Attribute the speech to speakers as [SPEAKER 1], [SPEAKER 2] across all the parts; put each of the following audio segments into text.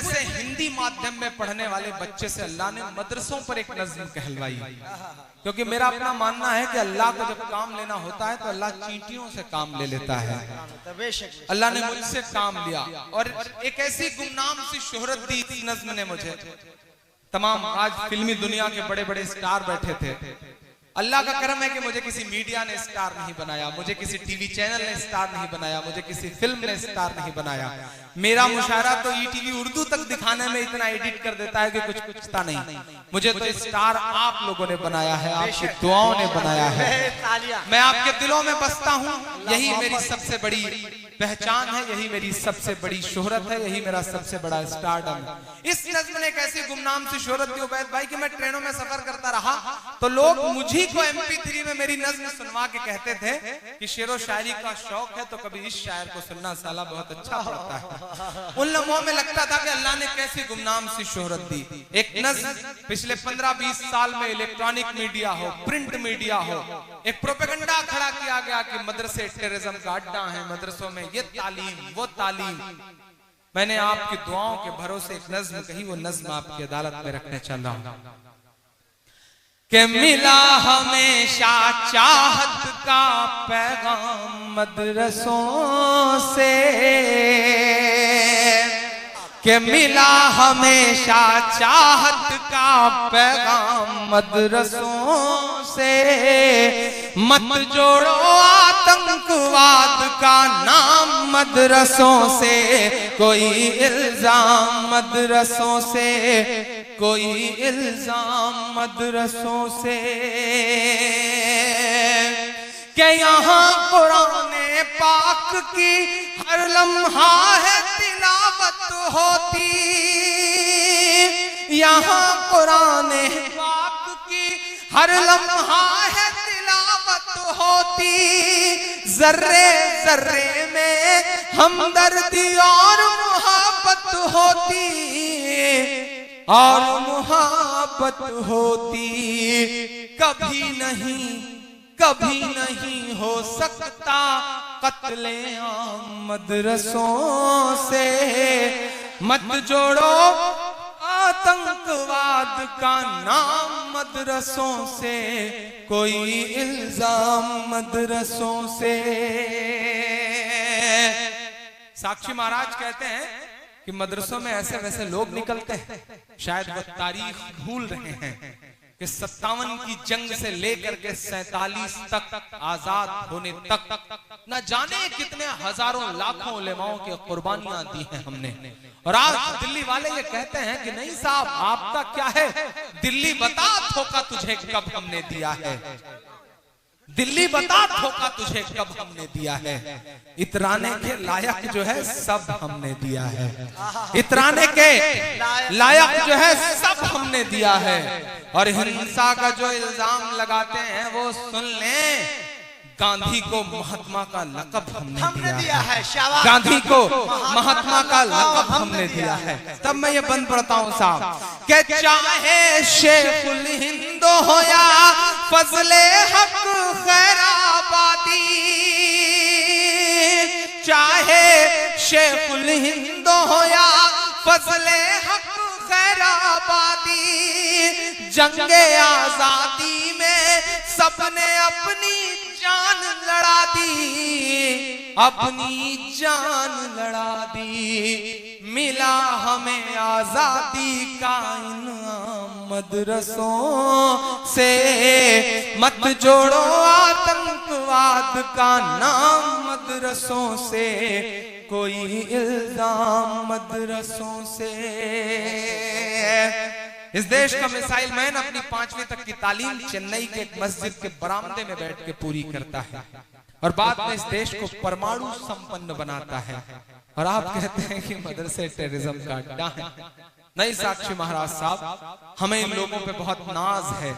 [SPEAKER 1] ऐसे हिंदी माध्यम में पढ़ने वाले बच्चे से अल्लाह ने मदरसों पर एक नज़्म कहलवाई। क्योंकि मेरा अपना मानना है कि अल्लाह को जब काम लेना होता है तो अल्लाह चींटियों से काम ले लेता है। अल्लाह ने मुझसे काम लिया और एक ऐसी गुमनाम सी शोहरत दी इस नज़्म ने मुझे। तमाम आज फिल्मी दुनिया के बड़े बड़े स्टार बैठे थे। अल्लाह का करम है कि मुझे किसी मीडिया ने स्टार नहीं बनाया, मुझे किसी टीवी चैनल ने स्टार नहीं बनाया, मुझे किसी फिल्म ने स्टार नहीं बनाया। मेरा मुशायरा तो ईटीवी उर्दू तक दिखाने में इतना एडिट कर देता है कि कुछ पूछता नहीं। मुझे तो स्टार आप लोगों ने बनाया है, आपकी दुआओं ने बनाया है। मैं आपके दिलों में बसता हूँ, यही मेरी सबसे बड़ी पहचान है, यही मेरी सबसे बड़ी शोहरत है, यही मेरा सबसे बड़ा स्टारडम है। इस नज़्म ने एक ऐसी गुमनाम सी शोहरत दी उबैद भाई कि मैं ट्रेनों में सफर करता रहा तो लोग मुझी को MP3 में मेरी नज़्म सुनवा के कहते थे कि शेरो शायरी का शौक है तो कभी इस शायर को सुनना, साला बहुत अच्छा पड़ता है। उन लम्हों में लगता था कि अल्लाह ने कैसी गुमनाम सी शोहरत दी। एक नज़्म पिछले 15-20 साल में इलेक्ट्रॉनिक मीडिया हो, प्रिंट मीडिया हो, एक प्रोपेगेंडा खड़ा किया गया कि मदरसे टेररिज्म का अड्डा है, मदरसों में ये तालीम वो तालीम। मैंने आपकी दुआओं के भरोसे एक नज़्म कही, वो नज़्म आपकी अदालत में रखने चल रहा हूं कि मिला हमेशा चाहत का पैगाम मदरसों से, कि मिला हमेशा चाहत का पैगाम मदरसों से। मत जोड़ो आतंकवाद का नाम मदरसों से, कोई इल्जाम मदरसों से, कोई इल्जाम मदरसों से। कि यहाँ कुरान पाक की हर लम्हा है तिलावत होती, यहाँ कुरान पाक की हर लम्हा है तिलावत होती। जर्रे जर्रे में हमदर्दी और मुहब्बत होती, और मुहब्बत होती। कभी नहीं, कभी नहीं हो सकता कत्ले आम मदरसों से। मत जोड़ो आतंकवाद का नाम मदरसों से, कोई इल्जाम मदरसों से। साक्षी महाराज कहते हैं कि मदरसों में ऐसे वैसे लोग निकलते हैं, शायद वो तारीख भूल रहे हैं कि 57 की जंग से लेकर के 47 तक आजाद होने तक न जाने कितने हजारों लाखों उलेमाओं की कुर्बानियां दी हैं हमने। और आज दिल्ली वाले ये कहते हैं कि नहीं साहब आपका क्या है, दिल्ली बता धोखा तुझे कब हमने दिया है, दिल्ली बता धोखा तुझे कब हमने दिया है। इतराने के लायक जो है सब हमने दिया है, इतराने के लायक जो है सब हमने दिया है। और हिंसा का जो इल्जाम लगाते हैं वो सुन लें, गांधी को महात्मा का लक़ब हमने दिया है। गांधी को महात्मा का लक़ब हमने दिया है। तब मैं ये बंद पढ़ता हूँ साहब कि चाहे शेखुल हिंद हो या फजले हक खैराबादी, चाहे शेखुल हिंद हो या फजले हक खैराबादी, जंगे आजादी में सबने अपनी जान लड़ा दी, अपनी जान लड़ा दी। मिला हमें आजादी का इनाम मदरसों से। मत जोड़ो आतंकवाद का नाम मदरसों से, कोई इल्जाम मदरसों से। इस देश का मिसाइल मैन अपनी 5वीं तक की तालीम चेन्नई के एक मस्जिद के बरामदे में बैठ के पूरी करता है और बाद में इस देश को परमाणु संपन्न बनाता है। और आप कहते हैं कि मदरसे टेररिज्म का अड्डा है। नहीं साक्षी महाराज साहब, हमें इन लोगों पे बहुत नाज है।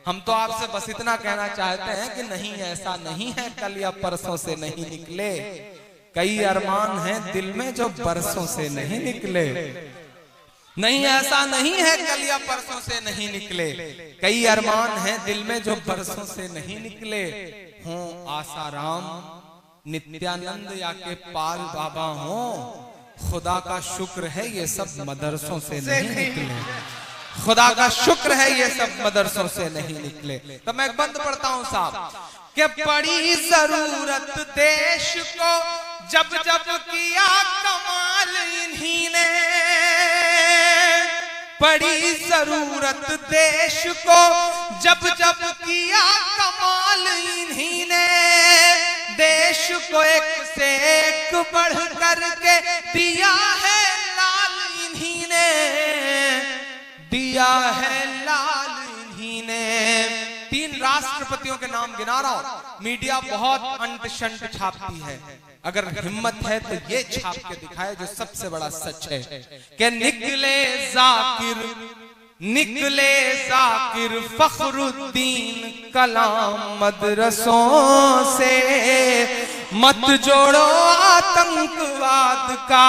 [SPEAKER 1] हम तो आपसे बस इतना कहना चाहते हैं कि नहीं, ऐसा नहीं है कल या परसों से नहीं निकले। कई अरमान हैं दिल में जो बरसों से नहीं निकले। नहीं, ऐसा नहीं है कल या परसों से नहीं निकले। कई अरमान हैं दिल में जो बरसों से नहीं निकले। हों आसाराम नित्यानंद या के पाल बाबा हों, खुदा का शुक्र है ये सब मदरसों से नहीं निकले, खुदा का शुक्र है ये सब मदरसों से नहीं निकले। तो मैं एक बंद पढ़ता हूं साहब कि पड़ी जरूरत देश को जब जब किया कमाल इन्हीं ने, पड़ी जरूरत देश को जब जब किया कमाल इन्हीं ने, देश को एक से एक बढ़ करके दिया है लाल इन्हीं ने, दिया है लाल इन्हीं ने। 3 राष्ट्रपतियों के नाम गिना रहा हूं। मीडिया बहुत अंट शंट छापती है, अगर हिम्मत है तो ये छाप के दिखाए जो सबसे बड़ा सच है कि निकले जाकिर फखरुद्दीन कलाम मदरसों से, मत जोड़ो आतंकवाद का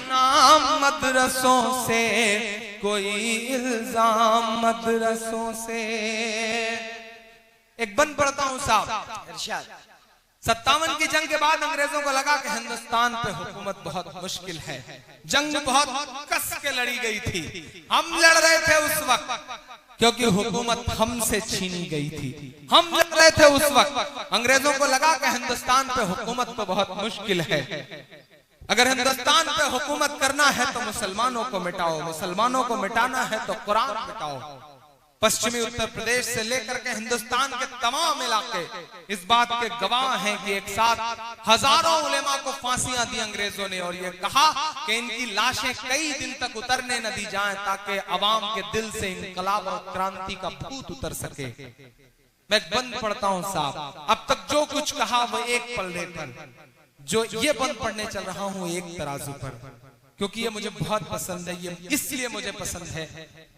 [SPEAKER 1] नाम मदरसों से, कोई इल्जाम मदरसों से। एक बंद पढ़ता हूं साहब। इरशाद 57 की जंग के बाद अंग्रेजों को लगा कि हिंदुस्तान पे हुकूमत बहुत मुश्किल है, जंग बहुत कस के लड़ी गई थी, हम लड़ रहे थे उस वक्त क्योंकि हुकूमत हमसे छीनी गई थी, हम लड़ रहे थे उस वक्त। अंग्रेजों को लगा कि हिंदुस्तान पे हुकूमत तो बहुत मुश्किल है, अगर हिंदुस्तान पे हुकूमत करना है तो मुसलमानों को मिटाओ, मुसलमानों को मिटाना है तो कुरान मिटाओ। पश्चिमी उत्तर प्रदेश से लेकर के हिंदुस्तान के तमाम इलाके इस बात के गवाह हैं कि एक साथ हजारों उलेमा को फांसियां दी अंग्रेजों ने, और ये कहा कि इनकी लाशें कई दिन तक उतरने न दी जाएं ताकि अवाम के दिल से इनकलाब और क्रांति का भूत उतर सके। मैं बंद पढ़ता हूं साहब। अब तक जो कुछ कहा वो एक पल्ले पर, जो ये बंद पढ़ने चल रहा हूं एक तराजू पर, क्योंकि ये मुझे बहुत पसंद है। ये इसलिए मुझे पसंद है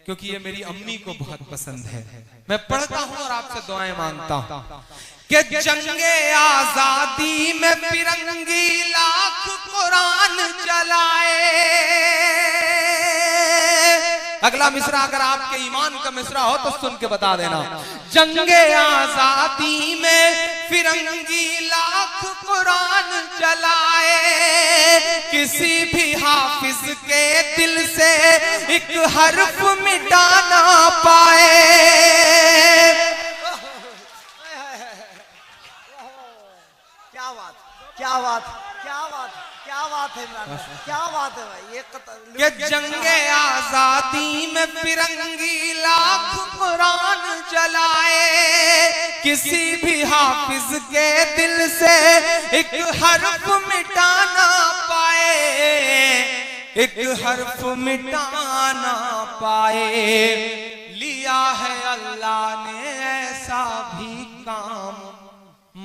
[SPEAKER 1] क्योंकि ये मेरी अम्मी को बहुत पसंद है। मैं पढ़ता हूं और आपसे दुआएं मांगता हूं कि जंगे आजादी में फिरंगी लाख कुरान चलाए। अगला मिसरा अगर आपके ईमान का मिसरा हो तो सुन के बता देना। जंगे आजादी में फिरंगी लाख कुरान चलाए, किसी भी हाफिज के दिल से एक हर्फ मिटा ना पाए।
[SPEAKER 2] क्या बात, क्या बात, क्या बात, क्या बात है, क्या बात है भाई।
[SPEAKER 1] ये जंगे आजादी में फिरंगी लाख कुरान जलाए, किसी भी हाफिज के दिल से एक हर्फ मिटा ना पाए, एक हर्फ मिटा ना पाए। लिया है अल्लाह ने ऐसा भी काम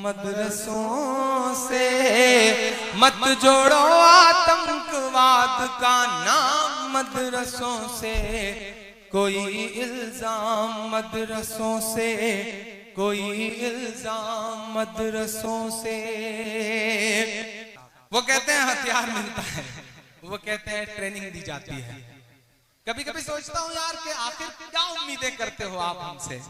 [SPEAKER 1] मदरसों से, मत जोड़ो आतंकवाद का नाम मदरसों से, कोई इल्जाम मदरसों से, कोई इल्जाम मदरसों से। वो कहते हैं हथियार मिलता है, वो कहते हैं ट्रेनिंग दी जाती है। कभी कभी सोचता हूँ यार कि आखिर क्या उम्मीदें करते हो आप हमसे।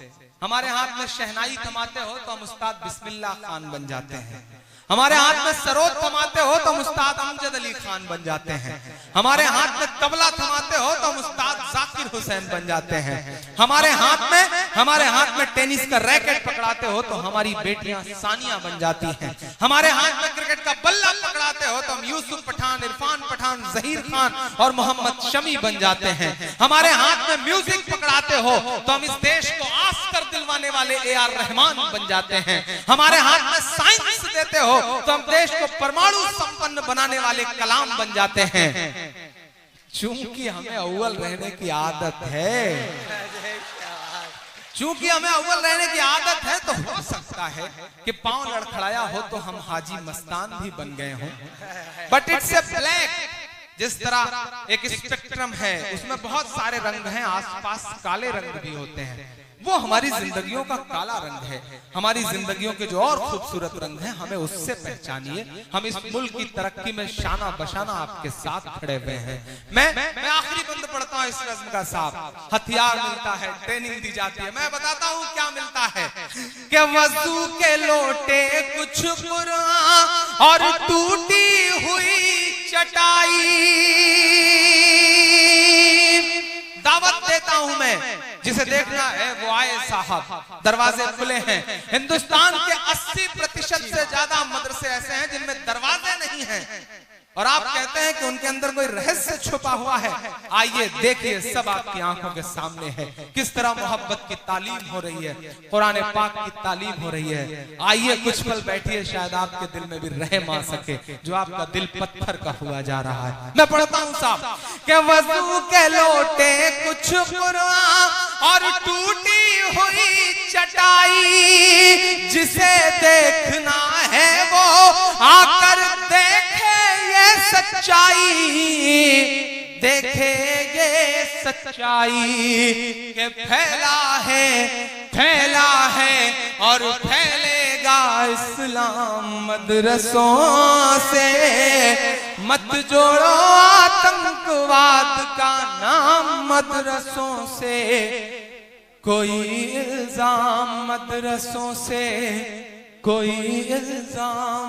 [SPEAKER 1] हमारे हाथ में शहनाई थमाते हो तो हम उस्ताद बिस्मिल्लाह खान बन जाते हैं, हमारे हाथ में सरोद थमाते हो तो हम उस्ताद अमजद अली खान बन जाते हैं, हमारे हाथ में तबला थमाते हो तो हम उस्ताद जाकिर हुसैन बन जाते हैं, हमारे हाथ में टेनिस का रैकेट पकड़ाते हो तो हमारी बेटियां सानिया बन जाती हैं, हमारे हाथ में क्रिकेट का बल्ला पकड़ाते हो तो हम यूसुफ पठान, इरफान पठान, जहीर खान और मोहम्मद शमी बन जाते हैं, हमारे हाथ में म्यूजिक पकड़ाते हो तो हम इस देश को आस्कर दिलवाने वाले ए.आर. रहमान बन जाते हैं, हमारे हाथ में साइंस देते हो तो हम देश को परमाणु संपन्न बनाने वाले कलाम बन जाते हैं। चूंकि हमें अव्वल रहने की आदत है, चूंकि हमें अव्वल रहने की आदत है तो हो सकता है कि पांव लड़खड़ाया हो तो हम हाजी मस्तान भी बन गए हों, बट इट्स ए ब्लैक। जिस तरह एक स्पेक्ट्रम है उसमें बहुत सारे रंग हैं, आसपास काले रंग भी होते हैं, वो हमारी जिंदगियों का काला रंग है। हमारी जिंदगियों के जो और खूबसूरत रंग हैं हमें उससे पहचानिए। हम इस मुल्क की तरक्की में शाना बशाना आपके साथ खड़े हुए हैं। मैं आखिरी बंद पढ़ता हूँ इस रस्म का साहब। हथियार मिलता है, ट्रेनिंग दी जाती है। मैं बताता हूँ क्या मिलता है कि वजू के लोटे कुछ कुरान और टूटी हुई चटाई। दावत देता हूं मैं, जिसे देखना है वो आए साहब, दरवाजे खुले हैं। हिंदुस्तान के 80% से ज्यादा मदरसे ऐसे हैं जिनमें दरवाजे नहीं हैं, और आप कहते हैं कि उनके अंदर कोई रहस्य छुपा हुआ है। आइए देखिए, सब आपकी आंखों के सामने है, किस तरह मोहब्बत की तालीम हो रही है, कुरान पाक की तालीम हो रही है। आइए कुछ पल बैठिए, शायद आपके दिल में भी रहम आ सके, जो आपका दिल पत्थर का हुआ जा रहा है। मैं पढ़ता हूं साहब कि वजू के लोटे कुछ कुरान और टूटी हुई चटाई, जिसे देखना है वो आकर देखे सच्चाई, देखे ये सच्चाई के फैला है और फैलेगा इस्लाम मदरसों से। मत जोड़ो आतंकवाद का नाम मदरसों से, कोई इल्जाम मदरसों से, कोई इल्जाम